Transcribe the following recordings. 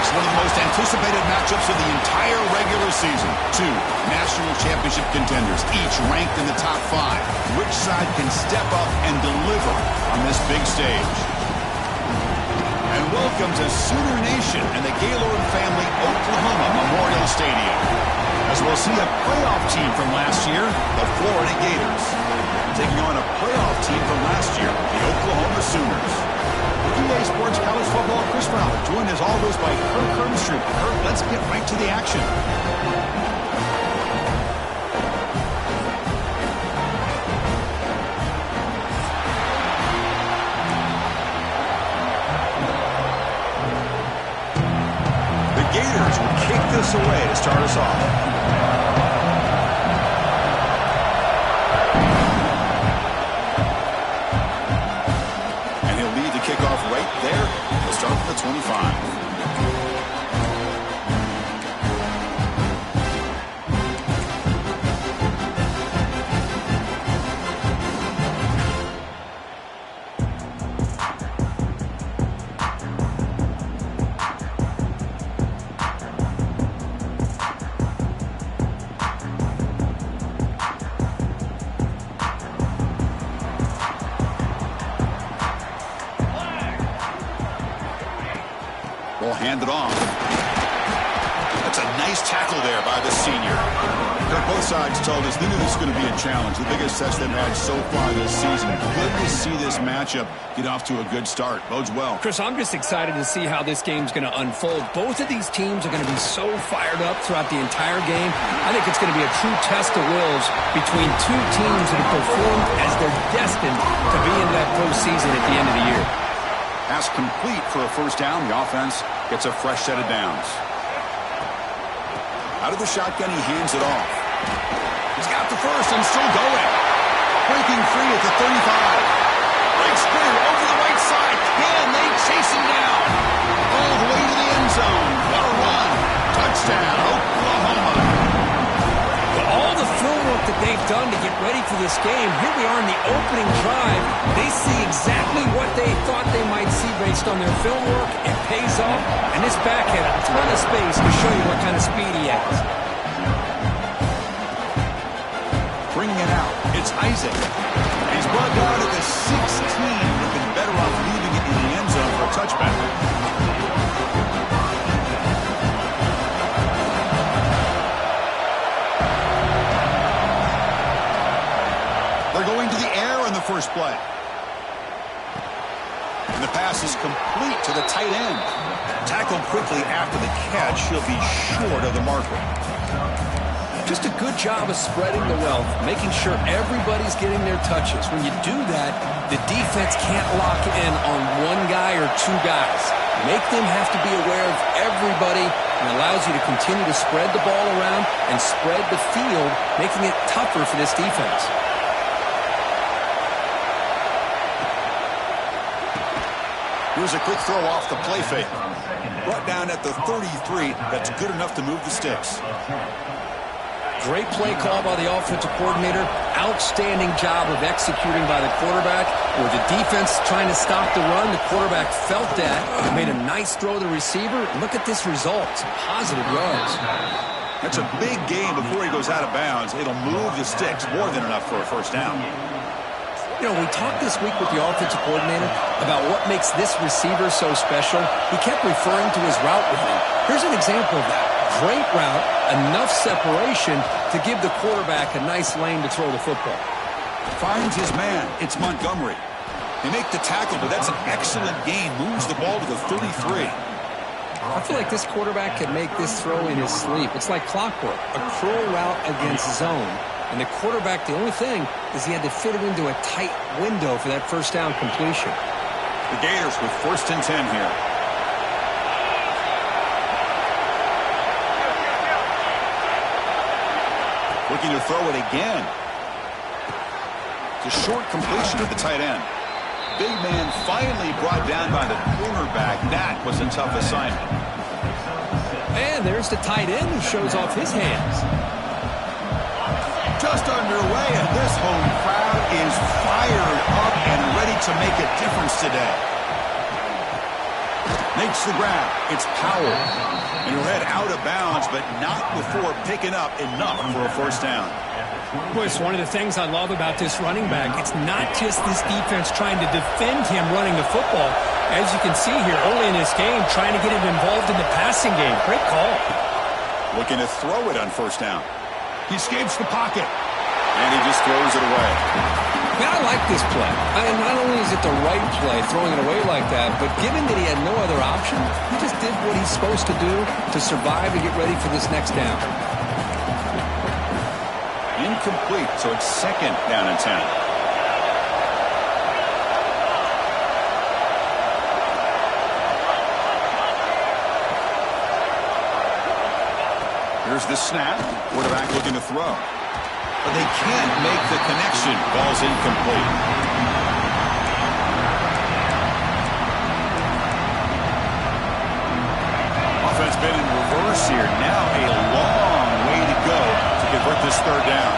One of the most anticipated matchups of the entire regular season. Two national championship contenders, each ranked in the top 5. Which side can step up and deliver on this big stage? And welcome to Sooner Nation and the Gaylord Family Oklahoma Memorial Stadium, as we'll see a playoff team from last year, the Florida Gators, taking on a playoff team from last year, the Oklahoma Sooners. EA Sports College Football, Chris Fowler, joined as always by Kirk Hermstrup. Kirk, let's get right to the action. The Gators will kick this away to start us off. Right there, we'll start with the 25. We'll hand it off. That's a nice tackle there by the senior. Both sides told us they knew this was going to be a challenge. The biggest test they've had so far this season. Good to see this matchup get off to a good start. Bodes well. Chris, I'm just excited to see how this game's going to unfold. Both of these teams are going to be so fired up throughout the entire game. I think it's going to be a true test of wills between two teams that have performed as they're destined to be in that postseason at the end of the year. Pass complete for a first down. The offense gets a fresh set of downs. Out of the shotgun, he hands it off. He's got the first and still going. Breaking free at the 35. Breaks through over the right side. Can they chase him down? All the way to the end zone. What a run. Touchdown, Oklahoma. But all the film work that they've done to get ready for this game, here we are in the opening drive. They see exactly what they thought they might see based on their film work. It pays off, and this back had a ton of space to show you what kind of speed he has. Bringing it out, it's Isaac. He's brought down at the 16. They've been better off leaving it in the end zone for a touchback. They're going to the air in the first play. And the pass is complete to the tight end. Tackled quickly after the catch. He'll be short of the marker. Just a good job of spreading the wealth, making sure everybody's getting their touches. When you do that, the defense can't lock in on one guy or two guys. Make them have to be aware of everybody, and allows you to continue to spread the ball around and spread the field, making it tougher for this defense. Here's a quick throw off the play fake. Brought down at the 33. That's good enough to move the sticks. Great play call by the offensive coordinator. Outstanding job of executing by the quarterback. With the defense trying to stop the run, the quarterback felt that and made a nice throw to the receiver. Look at this result. Some positive yards. That's a big gain before he goes out of bounds. It'll move the sticks more than enough for a first down. You know, we talked this week with the offensive coordinator about what makes this receiver so special. He kept referring to his route with him. Here's an example of that. Great route, enough separation to give the quarterback a nice lane to throw the football. Finds his man. It's Montgomery. They make the tackle, but that's an excellent gain. Moves the ball to the 33. I feel like this quarterback can make this throw in his sleep. It's like clockwork. A curl route against zone. And the quarterback, the only thing is he had to fit it into a tight window for that first down completion. The Gators with 1st and 10 here. Looking to throw it again. It's a short completion to the tight end. Big man finally brought down by the cornerback. That was a tough assignment. And there's the tight end who shows off his hands. Just underway, and this home crowd is fired up and ready to make a difference today. Makes the grab. It's Powell. And he'll head out of bounds, but not before picking up enough for a first down. Boy, it's one of the things I love about this running back. It's not just this defense trying to defend him running the football. As you can see here early in this game, trying to get him involved in the passing game. Great call. Looking to throw it on first down. He escapes the pocket. And he just throws it away. Man, I like this play. Not only is it the right play, throwing it away like that, but given that he had no other option, he just did what he's supposed to do to survive and get ready for this next down. Incomplete, so it's second down and 10. Here's the snap. Quarterback looking to throw. But they can't make the connection. Ball's incomplete. Offense been in reverse here. Now a long way to go to convert this third down.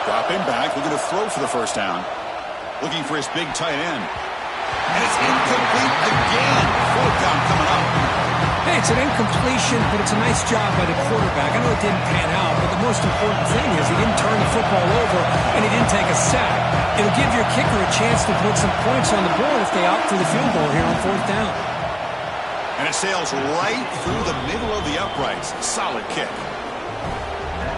Dropping back, looking to throw for the first down. Looking for his big tight end. And it's incomplete again. Fourth down coming up. Hey, it's an incompletion, but it's a nice job by the quarterback. I know it didn't pan out, but the most important thing is he didn't turn the football over and he didn't take a sack. It'll give your kicker a chance to put some points on the board if they opt for the field goal here on fourth down. And it sails right through the middle of the uprights. Solid kick.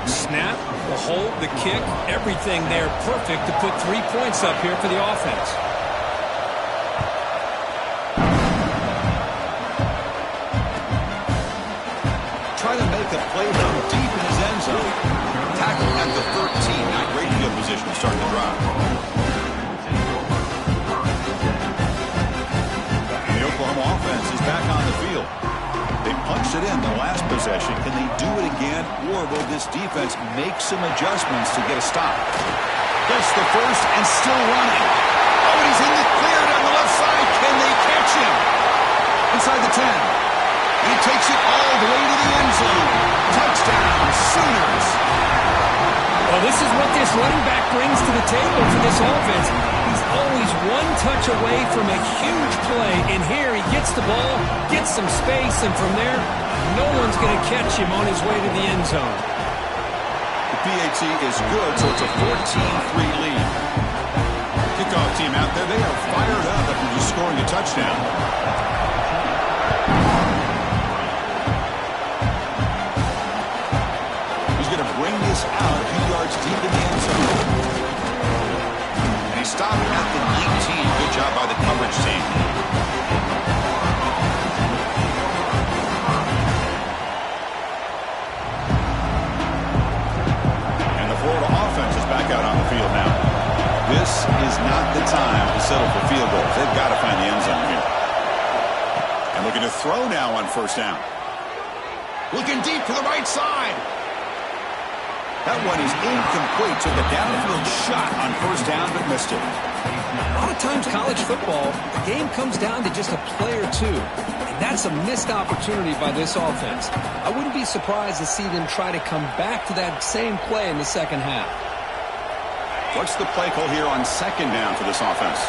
Snap, the hold, the kick, everything there perfect to put 3 points up here for the offense. Trying to make a play from deep in his end zone. Tackle at the 13. Not great field position to start the drive. And the Oklahoma offense is back on the field. They punched it in the last possession. Can they do it again, or will this defense make some adjustments to get a stop? Gets the first and still running. Oh, and he's in the clear down the left side. Can they catch him? Inside the 10. He takes it all the way to the end zone. Touchdown, Sooners. Well, this is what this running back brings to the table for this offense. He's always one touch away from a huge play. And here he gets the ball, gets some space, and from there, no one's going to catch him on his way to the end zone. The PAT is good, so it's a 14-3 lead. Kickoff team out there, they are fired up after just scoring a touchdown. Bring this out a few yards deep in the end zone. And he stopped at the 19. Good job by the coverage team. And the Florida offense is back out on the field now. This is not the time to settle for field goals. They've got to find the end zone here. And looking to throw now on first down. Looking deep to the right side. That one is incomplete. Took a downfield shot on first down, but missed it. A lot of times college football, the game comes down to just a play or two. And that's a missed opportunity by this offense. I wouldn't be surprised to see them try to come back to that same play in the second half. What's the play call here on second down for this offense?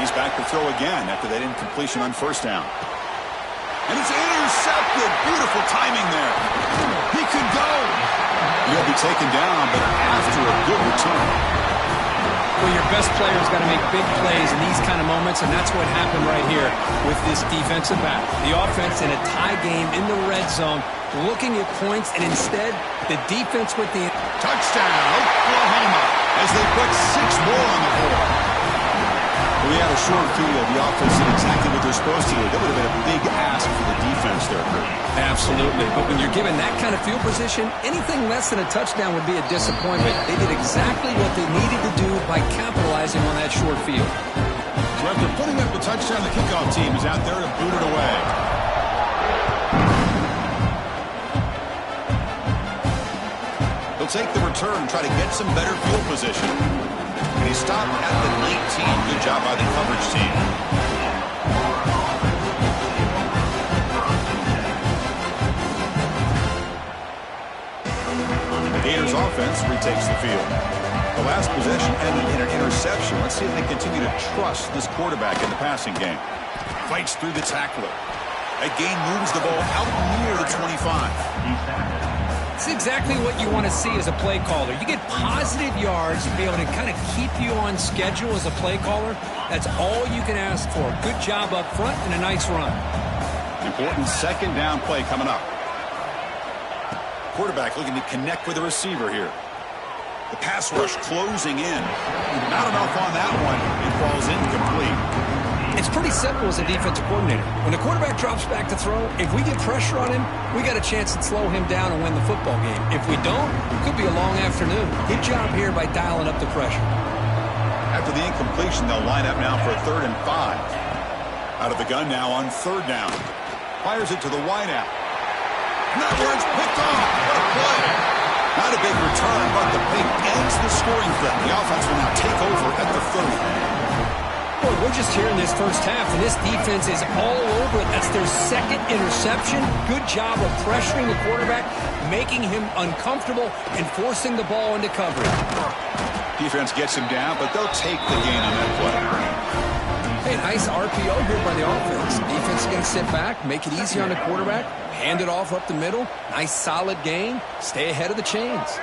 He's back to throw again after that incompletion on first down. And it's intercepted. Beautiful timing there. He could go. He'll be taken down, but after a good return. Well, your best player's got to make big plays in these kind of moments, and that's what happened right here with this defensive back. The offense in a tie game in the red zone, looking at points, and instead, the defense with the touchdown, Oklahoma, as they put 6 more on the board. We had a short field. The offense did exactly what they're supposed to do. That would have been a big ask for the defense there, Kurt. Absolutely. But when you're given that kind of field position, anything less than a touchdown would be a disappointment. They did exactly what they needed to do by capitalizing on that short field. So after putting up the touchdown, the kickoff team is out there to boot it away. They'll take the return and try to get some better field position. And he stopped at the 19. Good job by the coverage team. Gators offense retakes the field. The last possession ended in an interception. Let's see if they continue to trust this quarterback in the passing game. Fights through the tackler. That gain moves the ball out near the 25. It's exactly what you want to see as a play caller. You get positive yards to be able to kind of keep you on schedule as a play caller. That's all you can ask for. Good job up front and a nice run. Important second down play coming up. Quarterback looking to connect with the receiver here. The pass rush closing in. Not enough on that one. It falls incomplete. It's pretty simple as a defensive coordinator. When the quarterback drops back to throw, if we get pressure on him, we got a chance to slow him down and win the football game. If we don't, it could be a long afternoon. Good job here by dialing up the pressure. After the incompletion, they'll line up now for a 3rd and 5. Out of the gun now on 3rd down. Fires it to the wideout. And that one's picked off. What a play. Not a big return, but the pick ends the scoring threat. The offense will now take over at the 30. Boy, we're just here in this first half, and this defense is all over it. That's their 2nd interception. Good job of pressuring the quarterback, making him uncomfortable, and forcing the ball into coverage. Defense gets him down, but they'll take the gain on that play. Hey, nice RPO here by the offense. Defense is going to sit back, make it easy on the quarterback, hand it off up the middle. Nice solid gain. Stay ahead of the chains.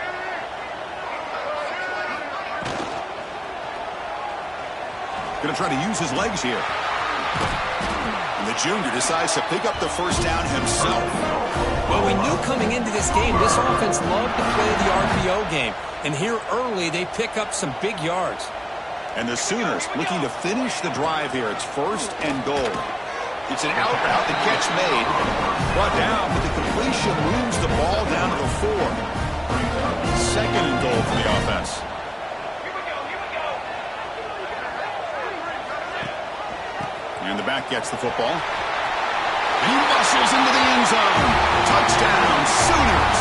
Going to try to use his legs here. And the junior decides to pick up the first down himself. Well, we knew coming into this game, this offense loved to play the RPO game. And here early, they pick up some big yards. And the Sooners looking to finish the drive here. It's 1st and goal. It's an out route. The catch made. Brought down, but the completion moves the ball down to the 4. 2nd and goal for the offense. And the back gets the football. And he muscles into the end zone. Touchdown, Sooners.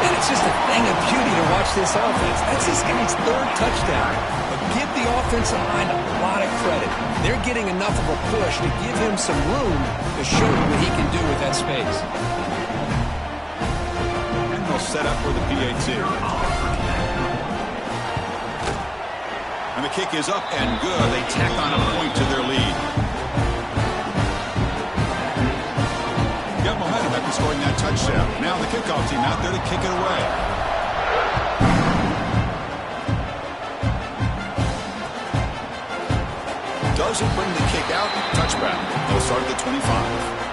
And it's just a thing of beauty to watch this offense. That's this guy's 3rd touchdown. But give the offensive line a lot of credit. They're getting enough of a push to give him some room to show you what he can do with that space. And they'll set up for the PAT. And the kick is up and good. They tack on a point to their lead. Got momentum after scoring that touchdown. Now the kickoff team out there to kick it away. Doesn't bring the kick out. Touchback. They'll start at the 25.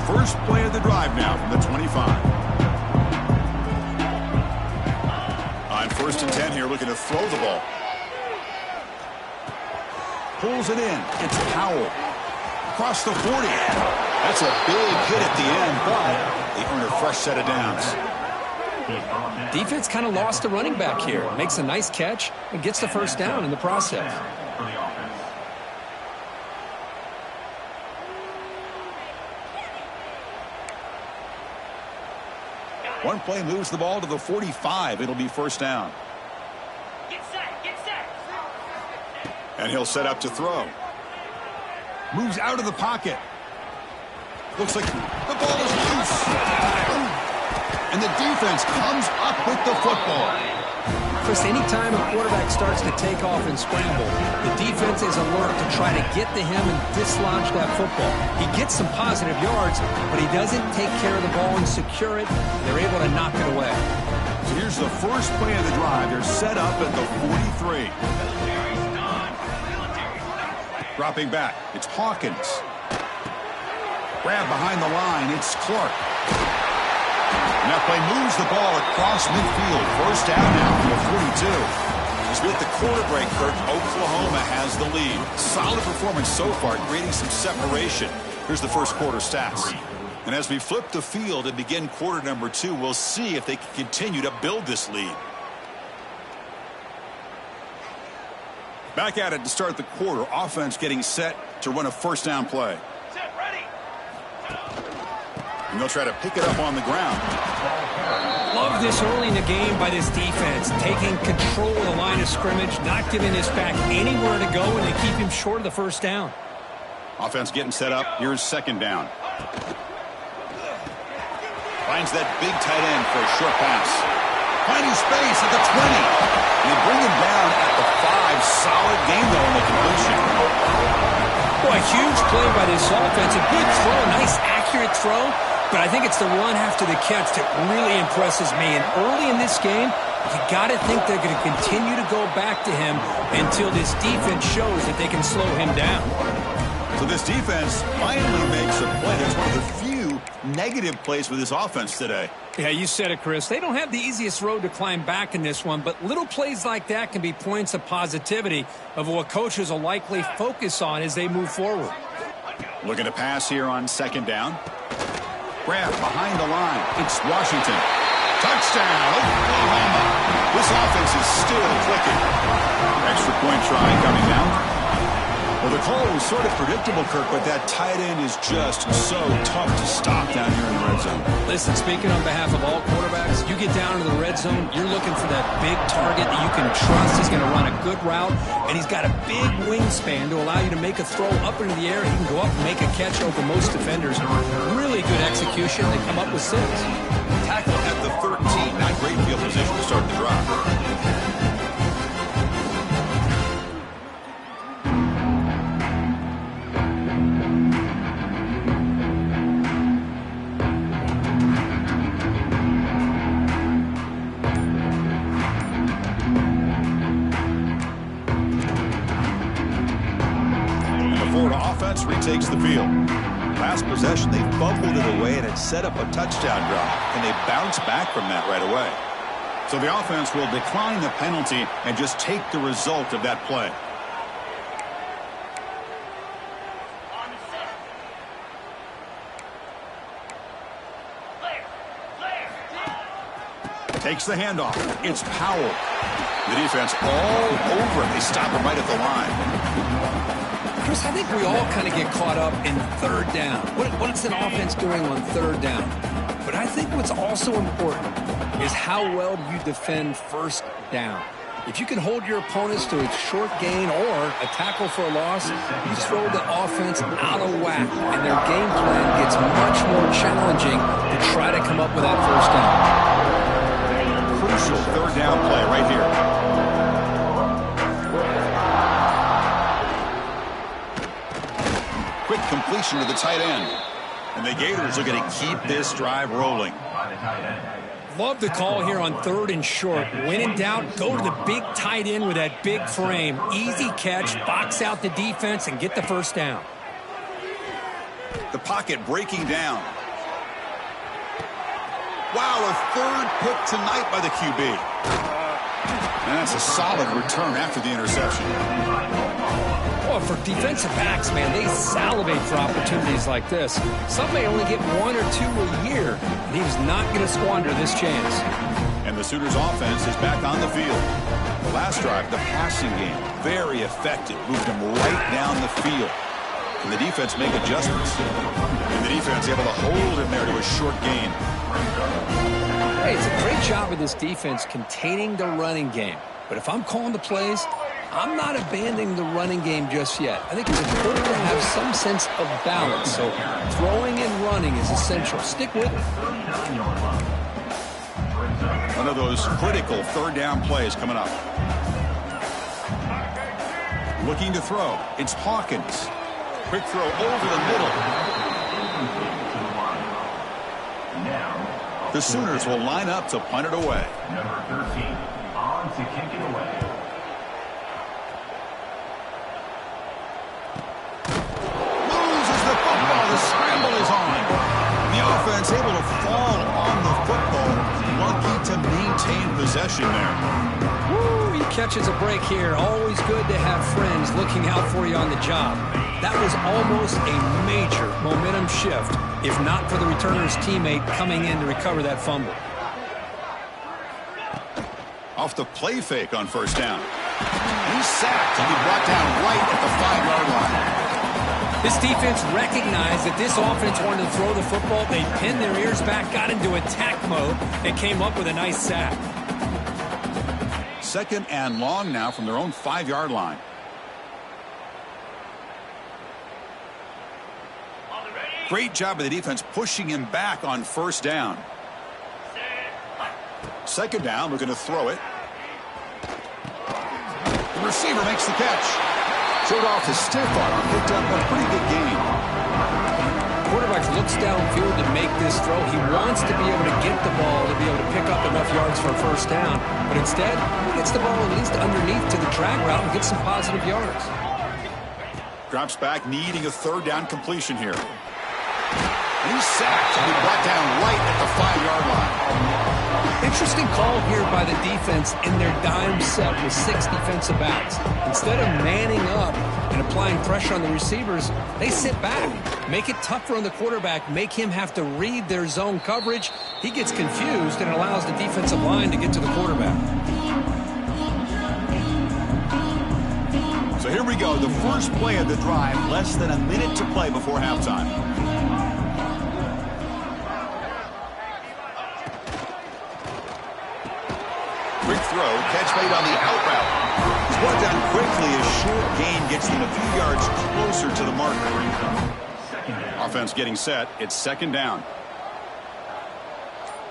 First play of the drive now from the 25. On 1st and 10 here, looking to throw the ball. Pulls it in. It's Howell. Across the 40. That's a big hit at the end, but they earn a fresh set of downs. Defense kind of lost a running back here. Makes a nice catch and gets the first down in the process. One play moves the ball to the 45. It'll be first down. Get set, get set. And he'll set up to throw. Moves out of the pocket. Looks like the ball is loose. And the defense comes up with the football. Chris, anytime a quarterback starts to take off and scramble, the defense is alert to try to get to him and dislodge that football. He gets some positive yards, but he doesn't take care of the ball and secure it. They're able to knock it away. So here's the first play of the drive. They're set up at the 43. Dropping back, it's Hawkins. Grab behind the line, it's Clark. And that play moves the ball across midfield. First down now from the 42. As we hit the quarter break, Kirk, Oklahoma has the lead. Solid performance so far, creating some separation. Here's the first quarter stats. And as we flip the field and begin quarter number 2, we'll see if they can continue to build this lead. Back at it to start the quarter. Offense getting set to run a first down play. Set, ready. And they'll try to pick it up on the ground. Love this early in the game by this defense, taking control of the line of scrimmage, not giving this back anywhere to go, and they keep him short of the first down. Offense getting set up. Here's second down. Finds that big tight end for a short pass. Finding space at the 20. And they bring him down at the 5. Solid game, though, in the completion. Boy, huge play by this offense. A good throw, a nice accurate throw. But I think it's the run after the catch that really impresses me. And early in this game, you got to think they're going to continue to go back to him until this defense shows that they can slow him down. So this defense finally makes a play. That's one of the few negative plays for this offense today. Yeah, you said it, Chris. They don't have the easiest road to climb back in this one, but little plays like that can be points of positivity of what coaches will likely focus on as they move forward. Looking to pass here on second down. Grab behind the line. It's Washington. Touchdown, Oklahoma. This offense is still clicking. Extra point try coming now. Well, the call was sort of predictable, Kirk, but that tight end is just so tough to stop down here in the red zone. Listen, speaking on behalf of all quarterbacks, you get down to the red zone, you're looking for that big target that you can trust. He's going to run a good route, and he's got a big wingspan to allow you to make a throw up into the air. He can go up and make a catch over most defenders. Really good execution. They come up with 6. Tackle at the 13. Not great field position to start the drive. Retakes the field. Last possession, they fumbled it away and it set up a touchdown drive, and they bounced back from that right away. So the offense will decline the penalty and just take the result of that play. Takes the handoff. It's Powell. The defense all over it. They stop him right at the line. Chris, I think we all kind of get caught up in third down. What's an offense doing on third down? But I think what's also important is how well you defend first down. If you can hold your opponents to a short gain or a tackle for a loss, you throw the offense out of whack, and their game plan gets much more challenging to try to come up with that first down. Crucial third down play right here. Quick completion to the tight end. And the Gators are going to keep this drive rolling. Love the call here on 3rd and short. When in doubt, go to the big tight end with that big frame. Easy catch, box out the defense, and get the first down. The pocket breaking down. Wow, a 3rd pick tonight by the QB. And that's a solid return after the interception. Well, for defensive backs, man, they salivate for opportunities like this. Some may only get 1 or 2 a year, and he's not going to squander this chance. And the Sooners offense is back on the field. The last drive, the passing game, very effective. Moved him right down the field. And the defense make adjustments. And the defense able to hold him there to a short gain. Hey, it's a great job of this defense containing the running game. But if I'm calling the plays, I'm not abandoning the running game just yet. I think it's important to have some sense of balance. So throwing and running is essential. Stick with it. One of those critical third down plays coming up. Looking to throw. It's Hawkins. Quick throw over the middle. The Sooners will line up to punt it away. Number 13 on to kick it away. The scramble is on. The offense able to fall on the football. Lucky to maintain possession there. Woo, he catches a break here. Always good to have friends looking out for you on the job. That was almost a major momentum shift, if not for the returner's teammate coming in to recover that fumble. Off the play fake on first down. He's sacked. He'll be brought down right at the 5-yard line. This defense recognized that this offense wanted to throw the football. They pinned their ears back, got into attack mode, and came up with a nice sack. 2nd and long now from their own 5-yard line. Great job of the defense pushing him back on 1st down. 2nd down, looking to throw it. The receiver makes the catch. Showed off his stiff arm, picked up a pretty good gain. Quarterback looks downfield to make this throw. He wants to be able to get the ball to be able to pick up enough yards for a 1st down. But instead, he gets the ball at least underneath to the drag route and gets some positive yards. Drops back, needing a 3rd down completion here. He's sacked and he brought down right at the 5-yard line. Interesting call here by the defense in their dime set with 6 defensive backs. Instead of manning up and applying pressure on the receivers, they sit back, make it tougher on the quarterback, make him have to read their zone coverage. He gets confused and allows the defensive line to get to the quarterback. So here we go, the first play of the drive, less than a minute to play before halftime. Quick throw, catch made on the out route. He's brought down quickly. A short gain gets them a few yards closer to the marker. Offense getting set. It's 2nd down.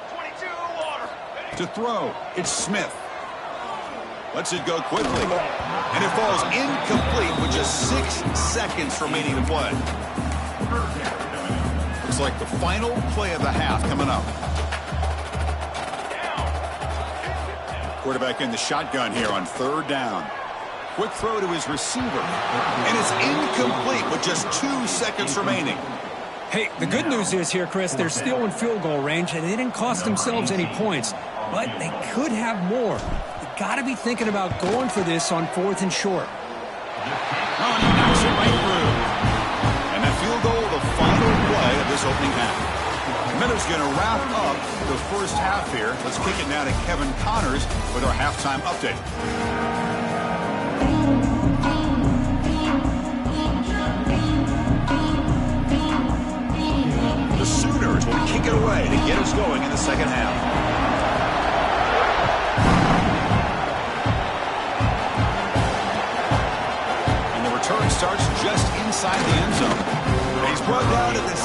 22 water. To throw, it's Smith. Lets it go quickly. And it falls incomplete with just 6 seconds remaining to play. Looks like the final play of the half coming up. Quarterback in the shotgun here on 3rd down. Quick throw to his receiver. And it's incomplete with just 2 seconds remaining. Hey, the good news is here, Chris, they're still in field goal range, and they didn't cost themselves any points. But they could have more. You got to be thinking about going for this on 4th and short. Oh, and he knocks it right through. And that field goal, the final play of this opening half. Miller's going to wrap up the first half here. Let's kick it now to Kevin Connors with our halftime update. The Sooners will kick it away to get us going in the 2nd half. And the return starts just inside the end zone. He's brought down at the